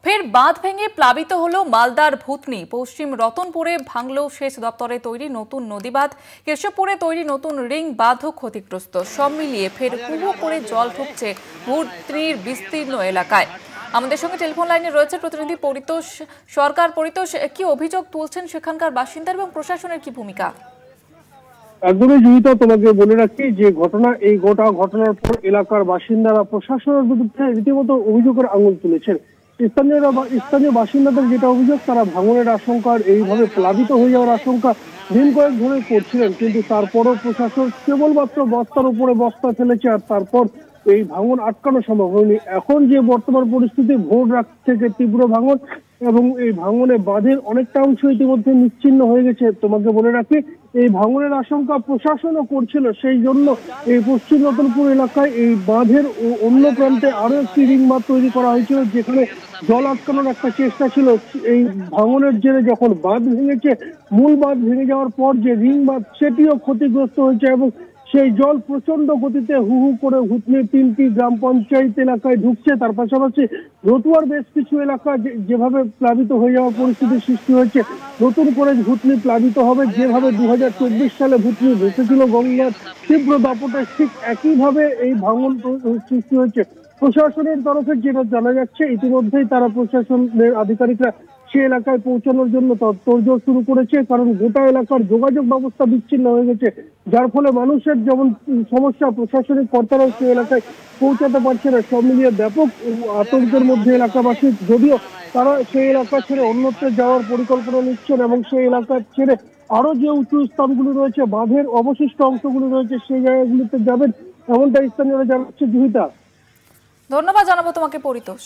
ফের বাঁধ ভেঙে প্লাবিত হলো মালদার ভূতনি। পশ্চিম রতনপুরে ভাঙল সেচ দপ্তরে তৈরি নতুন নদীবাঁধ। কেশবপুরে তৈরি নতুন রিং বাঁধও ক্ষতিগ্রস্ত। সব মিলিয়ে ফের হুহু করে জল ঢুকছে ভূতনির বিস্তীর্ণ এলাকায়। আমাদের সঙ্গে টেলিফোন লাইনে রয়েছে প্রতিনিধি পরিতোষ সরকার। পরিতোষ, কি অভিযোগ তুলছেন সেখানকার বাসিন্দা এবং প্রশাসনের কি ভূমিকা? একদমই জড়িত। তোমাকে বলে রাখি যে এই গোটা ঘটনার পর এলাকার বাসিন্দারা প্রশাসনের বিরুদ্ধে রীতিমতো অভিযোগের আঙুল তুলেছেন। স্থানীয় বাসিন্দাদের যেটা অভিযোগ, তারা ভাঙনের আশঙ্কা, এইভাবে প্লাবিত হয়ে যাওয়ার আশঙ্কা দিন কয়েক ধরে করছিলেন, কিন্তু তারপরও প্রশাসন কেবলমাত্র বস্তার উপরে বস্তা ফেলেছে, আর তারপর এই ভাঙন আটকানো সম্ভব হয়নি। এখন যে বর্তমান পরিস্থিতি, ভোর রাত থেকে তীব্র ভাঙন এবং এই ভাঙনে বাঁধের অনেকটা অংশ ইতিমধ্যে নিশ্চিহ্ন হয়ে গেছে। তোমাকে বলে রাখি, এই ভাঙনের আশঙ্কা প্রশাসনও করছিল, সেই জন্য এই পশ্চিম রতনপুর এলাকায় এই বাঁধের অন্য প্রান্তে আরো একটি রিং বাঁধ তৈরি করা হয়েছিল, যেখানে জল আটকানোর একটা চেষ্টা ছিল। এই ভাঙনের জেরে যখন বাঁধ ভেঙেছে, মূল বাঁধ ভেঙে যাওয়ার পর যে রিং বাঁধ, সেটিও ক্ষতিগ্রস্ত হয়েছে এবং সেই জল প্রচন্ড গতিতে হু হু করে ভূতনির 3টি গ্রাম পঞ্চায়েত এলাকায় ঢুকছে। তার পাশাপাশি রতুয়ার বেশ কিছু এলাকা যেভাবে প্লাবিত হয়ে যাওয়ার পরিস্থিতির সৃষ্টি হয়েছে, নতুন করে ভূতনি প্লাবিত হবে। যেভাবে 2024 সালে ভূতনি ভেসেছিল গঙ্গার তীব্র দাপটে, ঠিক একইভাবে এই ভাঙন সৃষ্টি হয়েছে। প্রশাসনের তরফে যেটা জানা যাচ্ছে, ইতিমধ্যেই তারা প্রশাসনের আধিকারিকরা সে এলাকায় পৌঁছানোর জন্য তোড়জোড় শুরু করেছে, কারণ গোটা এলাকার যোগাযোগ ব্যবস্থা বিচ্ছিন্ন হয়ে গেছে, যার ফলে মানুষের যেমন সমস্যা, প্রশাসনিক কর্তারাও সে এলাকায় পৌঁছাতে পারছে না। সব মিলিয়ে ব্যাপক আতঙ্কের মধ্যে এলাকাবাসী, যদিও তারা সেই এলাকা ছেড়ে অন্যত্র যাওয়ার পরিকল্পনা নিচ্ছেন এবং সেই এলাকা ছেড়ে আরো যে উঁচু স্থানগুলি রয়েছে, বাঁধের অবশিষ্ট অংশগুলি রয়েছে, সেই জায়গাগুলিতে যাবেন, এমনটা স্থানীয়রা জানাচ্ছে। জুহিতা, ধন্যবাদ জানাবো তোমাকে পরিতোষ।